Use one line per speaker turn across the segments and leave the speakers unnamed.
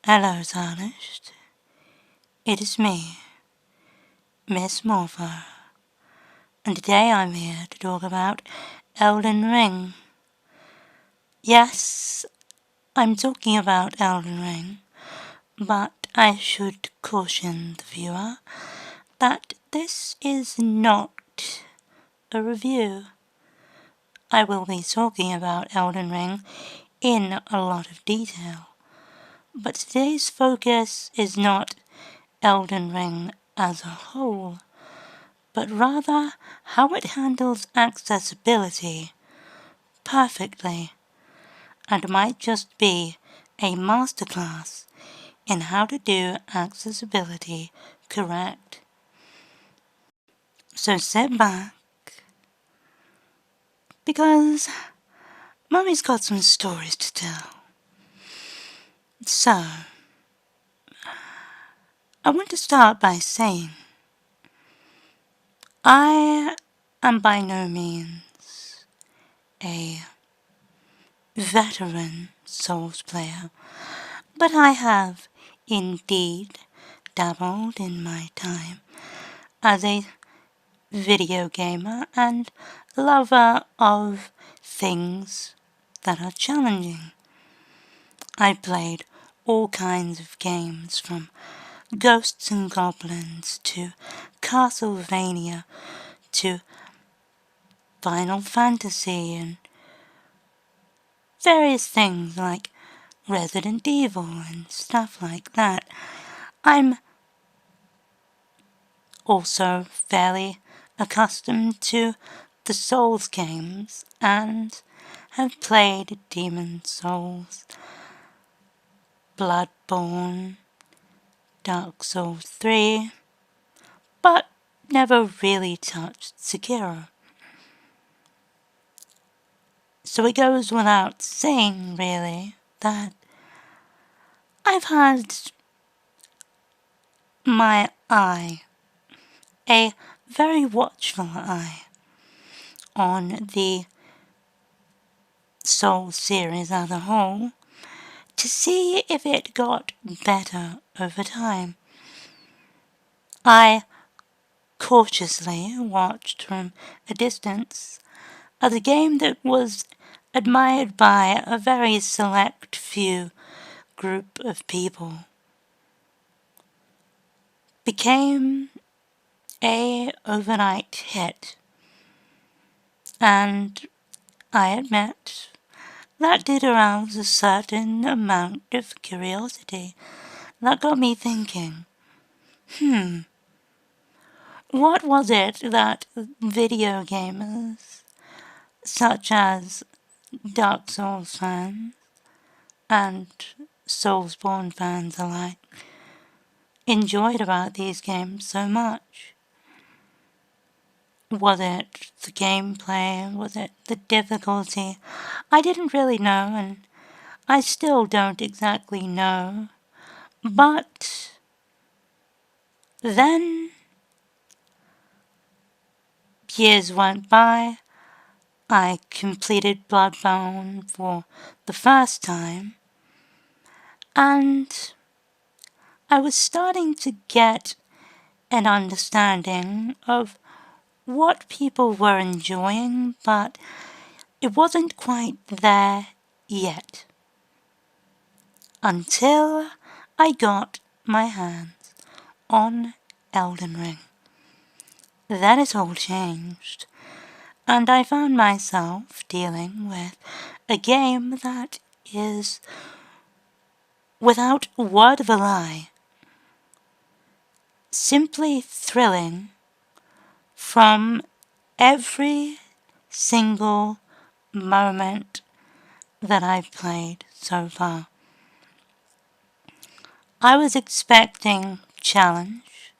Hello, Tarnished. It is me, Miss Morpher, and today I'm here to talk about Elden Ring. Yes, I'm talking about Elden Ring, but I should caution the viewer that this is not a review. I will be talking about Elden Ring in a lot of detail, but today's focus is not Elden Ring as a whole, but rather how it handles accessibility perfectly, and might just be a masterclass in how to do accessibility correct. So sit back, because Mummy's got some stories to tell. So, I want to start by saying I am by no means a veteran Souls player, but I have indeed dabbled in my time as a video gamer and lover of things that are challenging. I played all kinds of games, from Ghosts and Goblins to Castlevania to Final Fantasy and various things like Resident Evil and stuff like that. I'm also fairly accustomed to the Souls games and have played Demon's Souls, Bloodborne, Dark Souls 3, but never really touched Sekiro. So it goes without saying, really, that I've had my eye, a very watchful eye, on the Souls series as a whole, to see if it got better over time. I cautiously watched from a distance as a game that was admired by a very select few group of people became a overnight hit, and I admit that did arouse a certain amount of curiosity that got me thinking, what was it that video gamers, such as Dark Souls fans and Soulsborne fans alike, enjoyed about these games so much? Was it the gameplay? Was it the difficulty? I didn't really know, and I still don't exactly know. But then years went by. I completed Bloodborne for the first time, and I was starting to get an understanding of what people were enjoying, but it wasn't quite there yet. Until I got my hands on Elden Ring. Then it all changed, and I found myself dealing with a game that is, without a word of a lie, simply thrilling from every single moment that I've played so far. I was expecting challenge.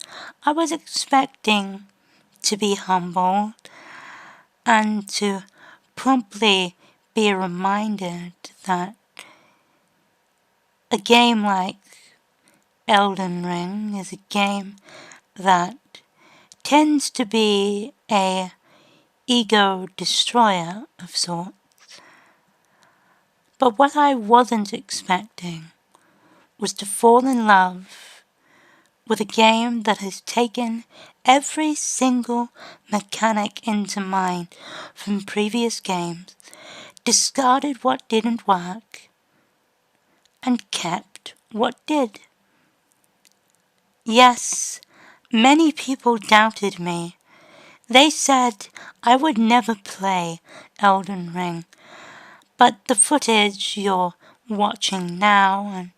I was expecting to be humbled and to promptly be reminded that a game like Elden Ring is a game that tends to be a ego destroyer of sorts. But what I wasn't expecting was to fall in love with a game that has taken every single mechanic into mind from previous games, discarded what didn't work, and kept what did. Yes, many people doubted me. They said I would never play Elden Ring, but the footage you're watching now and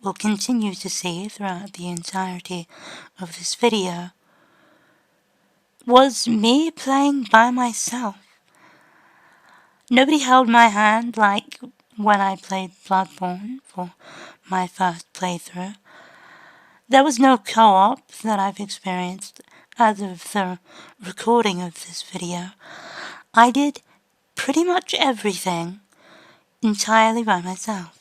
will continue to see throughout the entirety of this video was me playing by myself. Nobody held my hand like when I played Bloodborne for my first playthrough. There was no co-op that I've experienced as of the recording of this video. I did pretty much everything entirely by myself.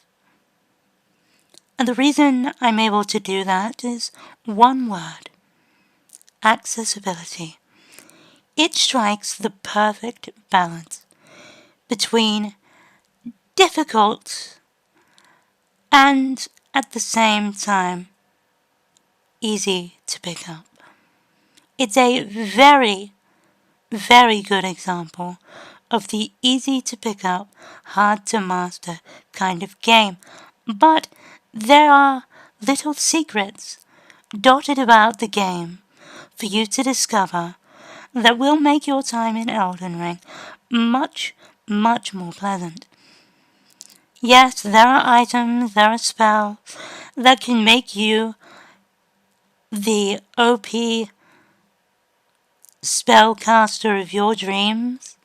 And the reason I'm able to do that is one word: accessibility. It strikes the perfect balance between difficult and, at the same time, easy to pick up. It's a very, very good example of the easy to pick up, hard to master kind of game. But there are little secrets dotted about the game for you to discover that will make your time in Elden Ring much, much more pleasant. Yes, there are items, there are spells that can make you the OP spellcaster of your dreams.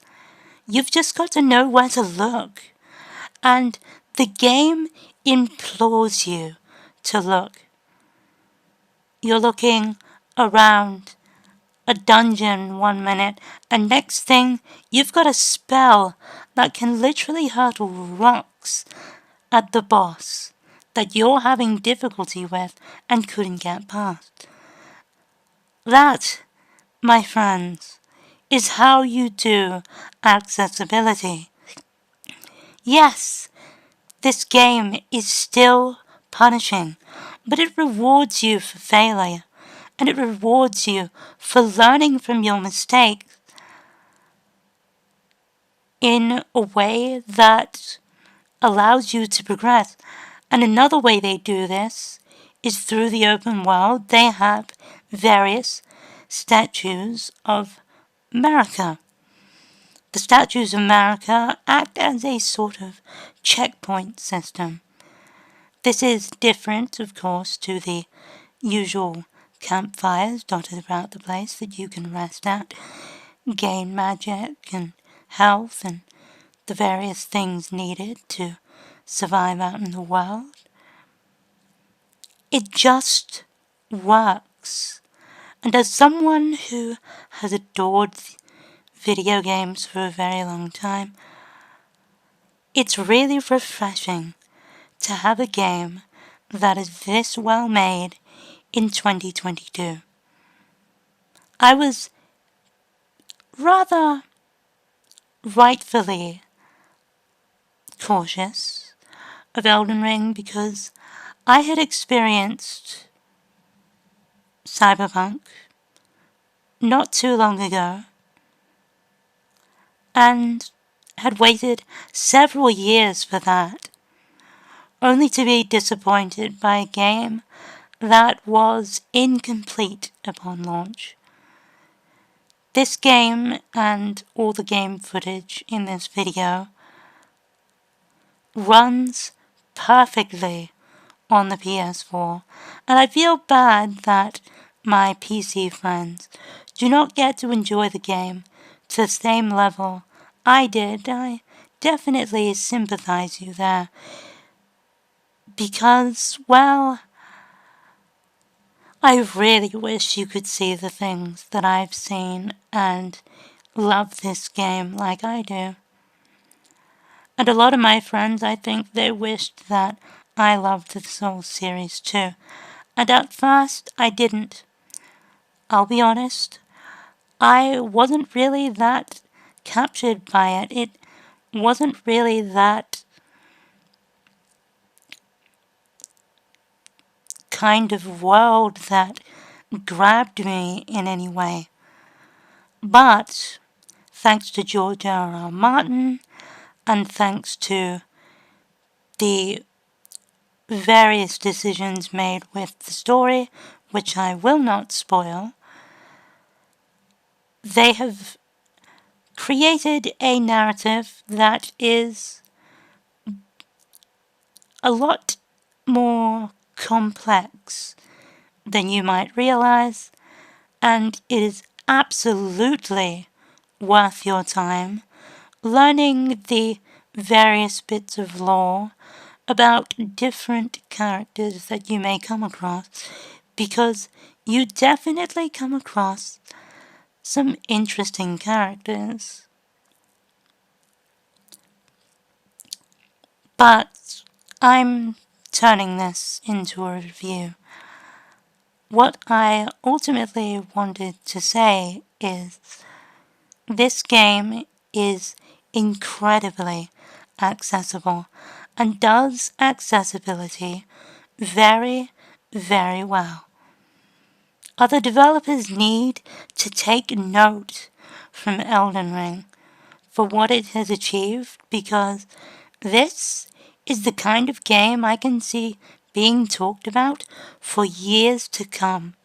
You've just got to know where to look. And the game implores you to look. You're looking around a dungeon 1 minute, and next thing you've got a spell that can literally hurtle rocks at the boss that you're having difficulty with and couldn't get past. That, my friends, is how you do accessibility. Yes, this game is still punishing, but it rewards you for failure, and it rewards you for learning from your mistakes in a way that allows you to progress. And another way they do this is through the open world. They have various statues of America. The statues of America act as a sort of checkpoint system. This is different, of course, to the usual campfires dotted about the place that you can rest at, gain magic and health and the various things needed to survive out in the world. It just works. And as someone who has adored video games for a very long time, it's really refreshing to have a game that is this well made in 2022. I was rather rightfully cautious of Elden Ring because I had experienced Cyberpunk not too long ago and had waited several years for that, only to be disappointed by a game that was incomplete upon launch. This game and all the game footage in this video runs perfectly on the PS4, and I feel bad that my PC friends do not get to enjoy the game to the same level I did. I definitely sympathize you there, because, well, I really wish you could see the things that I've seen and love this game like I do. And a lot of my friends, I think they wished that I loved the Souls series too. And at first, I didn't. I'll be honest, I wasn't really that captured by it. It wasn't really that kind of world that grabbed me in any way. But thanks to George R.R. Martin, and thanks to the various decisions made with the story, which I will not spoil, they have created a narrative that is a lot more complex than you might realize, and it is absolutely worth your time learning the various bits of lore about different characters that you may come across, because you definitely come across some interesting characters. But I'm turning this into a review. What I ultimately wanted to say is this game is incredibly accessible and does accessibility very, very well. Other developers need to take note from Elden Ring for what it has achieved, because this is the kind of game I can see being talked about for years to come.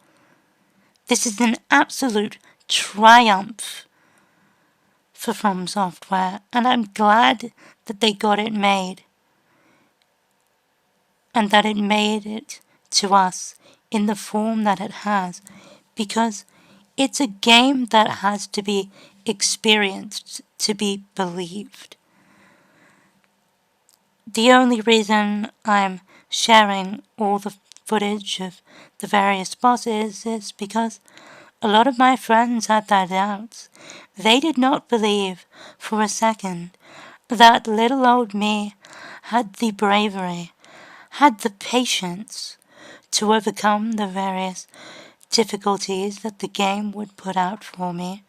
This is an absolute triumph for From Software, and I'm glad that they got it made, and that it made it to us in the form that it has, because it's a game that has to be experienced to be believed. The only reason I'm sharing all the footage of the various bosses is because a lot of my friends had their doubts. They did not believe for a second that little old me had the bravery, had the patience to overcome the various difficulties that the game would put out for me.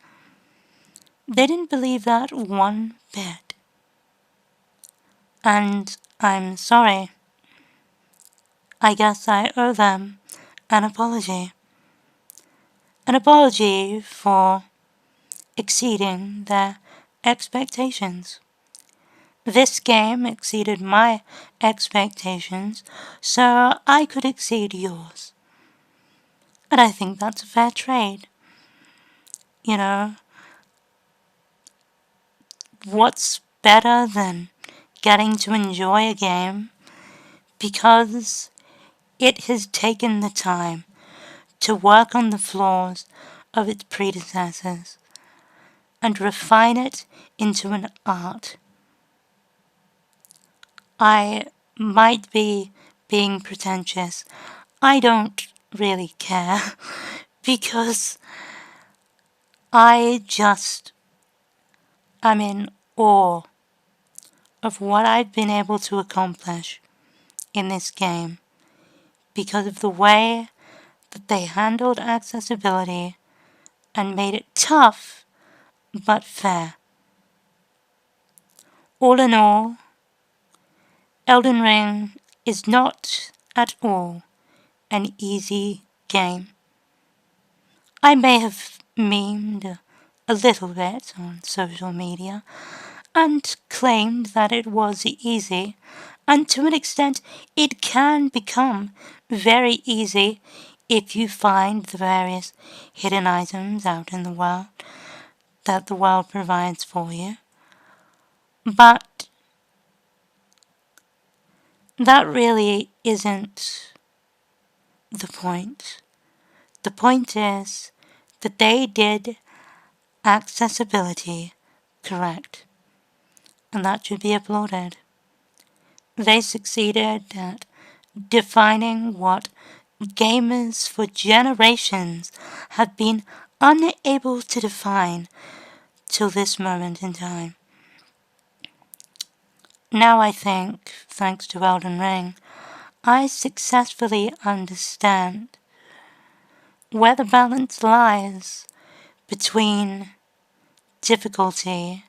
They didn't believe that one bit. And I'm sorry. I guess I owe them an apology. An apology for exceeding their expectations. This game exceeded my expectations, so I could exceed yours. And I think that's a fair trade. You know, what's better than getting to enjoy a game because it has taken the time to work on the flaws of its predecessors and refine it into an art. I might be being pretentious. I don't really care because I just am in awe of what I've been able to accomplish in this game because of the way that they handled accessibility and made it tough but fair. All in all, Elden Ring is not at all an easy game. I may have memed a little bit on social media and claimed that it was easy, and to an extent it can become very easy if you find the various hidden items out in the world that the world provides for you. But that really isn't the point. The point is that they did accessibility correct, and that should be applauded. They succeeded at defining what gamers for generations have been unable to define till this moment in time. Now I think, thanks to Elden Ring, I successfully understand where the balance lies between difficulty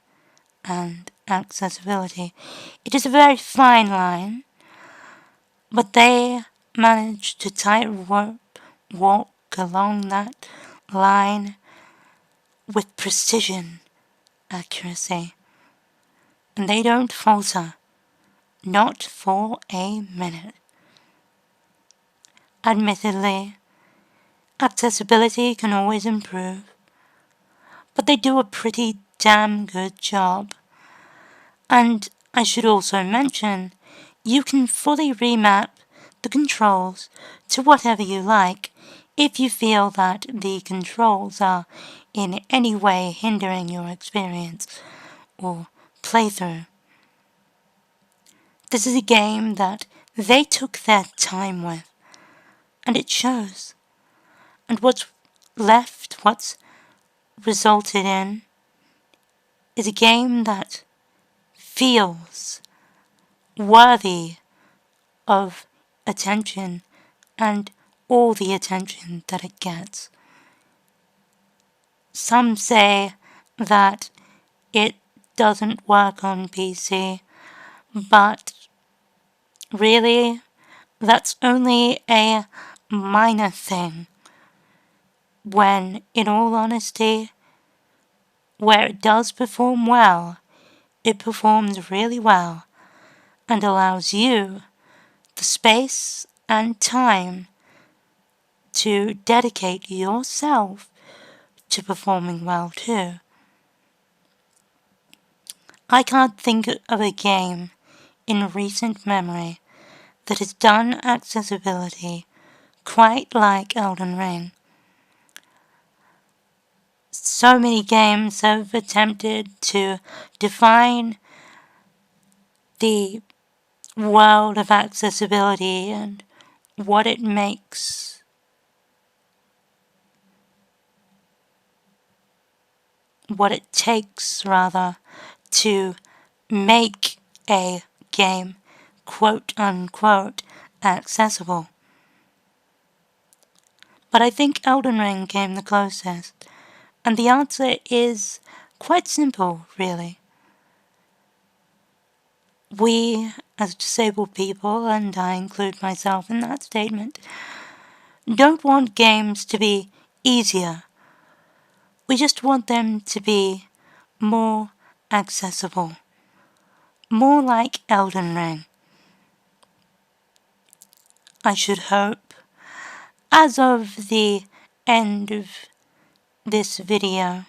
and accessibility. It is a very fine line, but they manage to tightrope walk along that line with precision, accuracy, and they don't falter, not for a minute. Admittedly, accessibility can always improve, but they do a pretty damn good job. And I should also mention, you can fully remap the controls to whatever you like if you feel that the controls are in any way hindering your experience or playthrough. This is a game that they took their time with, and it shows. And what's resulted in is a game that feels worthy of attention and all the attention that it gets. Some say that it doesn't work on PC, but really, that's only a minor thing, when, in all honesty, where it does perform well, it performs really well and allows you the space and time to dedicate yourself to performing well too. I can't think of a game in recent memory that has done accessibility quite like Elden Ring. So many games have attempted to define the world of accessibility and what it makes. What it takes, rather, to make a game quote-unquote accessible. But I think Elden Ring came the closest, and the answer is quite simple, really. We, as disabled people, and I include myself in that statement, don't want games to be easier. We just want them to be more accessible. More like Elden Ring. I should hope, as of the end of this video,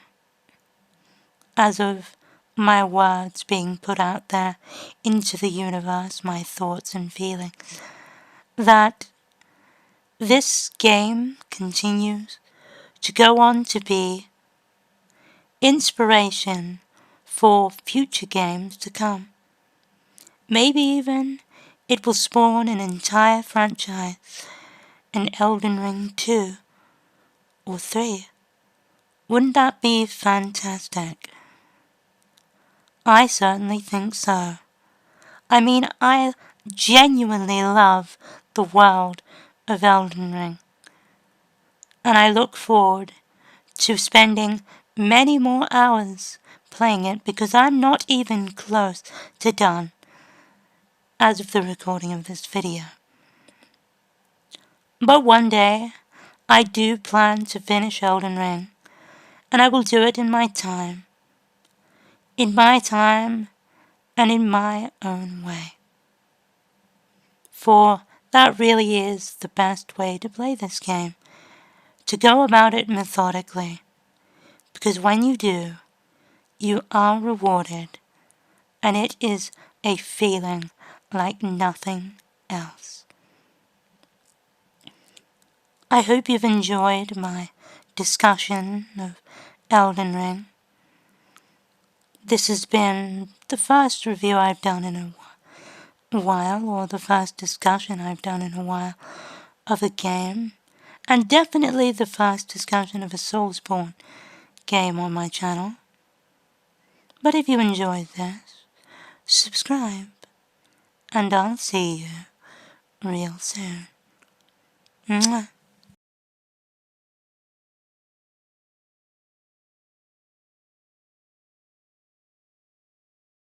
as of my words being put out there into the universe, my thoughts and feelings, that this game continues to go on to be inspiration for future games to come. Maybe even it will spawn an entire franchise, an Elden Ring 2 or 3. Wouldn't that be fantastic? I certainly think so. I mean, I genuinely love the world of Elden Ring, and I look forward to spending many more hours playing it, because I'm not even close to done as of the recording of this video. But one day, I do plan to finish Elden Ring, and I will do it in my time. In my time, and in my own way. For that really is the best way to play this game, to go about it methodically, because when you do, you are rewarded, and it is a feeling like nothing else. I hope you've enjoyed my discussion of Elden Ring. This has been the first review I've done in a while, or the first discussion I've done in a while of a game, and definitely the first discussion of a Soulsborne game on my channel. But if you enjoyed this, subscribe, and I'll see you real soon. Mwah.